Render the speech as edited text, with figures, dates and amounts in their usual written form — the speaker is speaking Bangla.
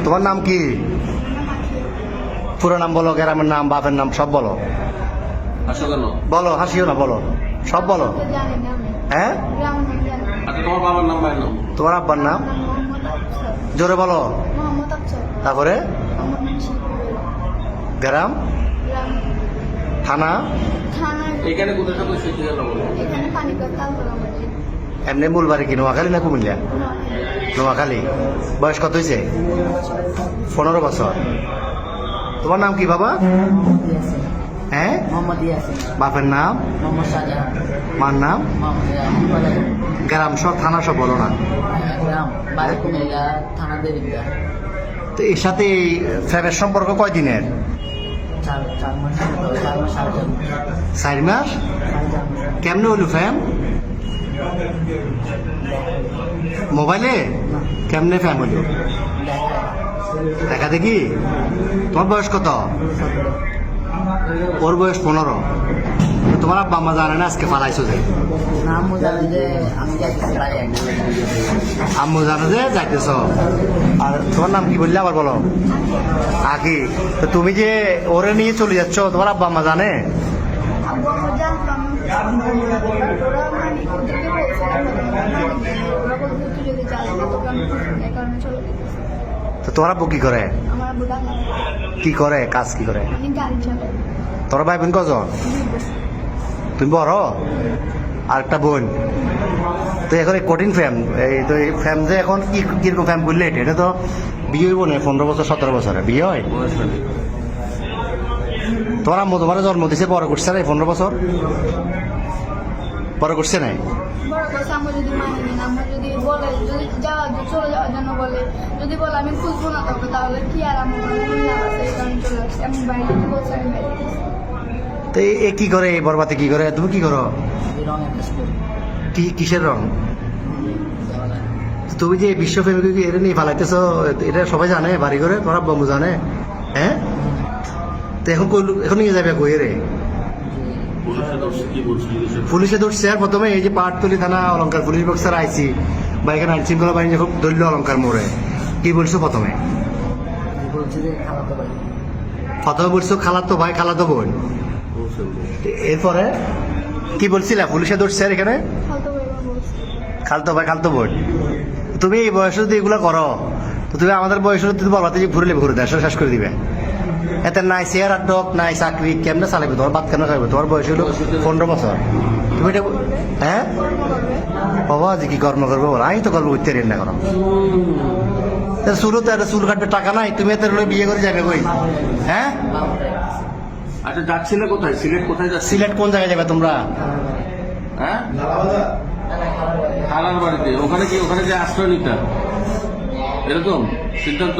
তোমার নাম কি? পুরো নাম বলো, গ্রামের নাম, বাপের নাম সব বলো। বলো, হাসিও না, বলো, সব বলো। হ্যাঁ, তোমার বাবার নাম, ভাইয়ের নাম? তোমার আব্বার নাম জোরে বলো। তারপরে গ্রাম, থানা, এখানে কোথায় সব শিখতে গেল? এমনি মূল বাড়ি কি নোয়াখালী না কুমিল্লা? নোয়াখালী। বয়স কত হয়েছে? 15 বছর। তোমার নাম কি বাবা? হ্যাঁ, বাপের নাম, মার নাম, গ্রাম সব, থানা সব বলো না। তো এর সাথে এই ফ্যামের সম্পর্ক কয়দিনের? 4 মাস। কেমনে হইল ফ্যাম? মোবাইলে? কেমনে ফ্যাম হইল? দেখা দেখি। তোমার বয়স কত? ওর বয়স 15। তোমার আব্বা আম্মা জানে না আজকে পালাইছো যে? আম্মু জানে যে যাইতেছ। আর তোমার নাম কি বললে আবার বলো? আকি। তো তুমি যে ওরে নিয়ে চলে যাচ্ছ, তোমার আব্বা আম্মা জানে? তো তোমার আব্বু কি করে? কি করে কাজ, কি করে? তোর ভাই বোন কজন? তুমি বড়? আর একটা বোন। তো এখন এই কঠিন ফ্যাম, এই তো এই ফ্যাম যে এখন কি কিরকম ফ্যাম করলে এটা তো বিয়ে হইব না 15 বছর 17 বছরে বিয়ে হয়। তোমার আম্মু তোমার জন্ম দিছে, বড় করছে না 15 বছর? বড় করছে নাই? তো এ কি করে, এই বরবাতে কি করে? তুমি কি করো? কিসের রং? তুমি যে বিশ্ব প্রেমিক এটা নিয়ে ফালাইতেছ, এটা সবাই জানে বাড়ি করে? তোমার আব্বু আম্মু জানে? হ্যাঁ। তো এখন নিয়ে যাবে কই রে? পুলিশে ধরছে। আর প্রথমে এই যে পাটতলি থানা অলঙ্কার পুলিশ বক্সার আইসি বা এখানে আইন শৃঙ্খলা বাহিনী যখন ধরল অলঙ্কার মোড়ে, কি বলছো প্রথমে? প্রথমে বলছো খালাতো ভাই, খালাতো বোন। এরপরে কি বলছিলে? পুলিশে ধরছে আর এখানে খালতো ভাই, খালতো বোন। তুমি এই বয়সে যদি এগুলো করো, তো তুমি আমাদের বয়সে তুমি বলবাতে যে ঘুরলে ঘুরে দেশ শেষ করে দিবে। এতে নাই চেয়ার আর ডক, নাই চাকরি, কেমনে চালাবে? তোমার বাদ কেন খাবে? তোমার বয়স হলো 15 বছর। তুমি এটা হ্যাঁ বাবা যে কি কর্ম করবো? আমি তো কর্ম করতে না করো। চুলও তো একটা চুল কাটবে টাকা নাই, তুমি এত বিয়ে করে যাবে কই? হ্যাঁ। আচ্ছা, যাচ্ছিলে কোথায়? সিলেট কোথায় যাচ্ছে? সিলেট কোন জায়গায় যাবে তোমরা? হ্যাঁ, খালার বাড়িতে। ওখানে কি, ওখানে যে আশ্রয় নিতে এরকম সিদ্ধান্ত?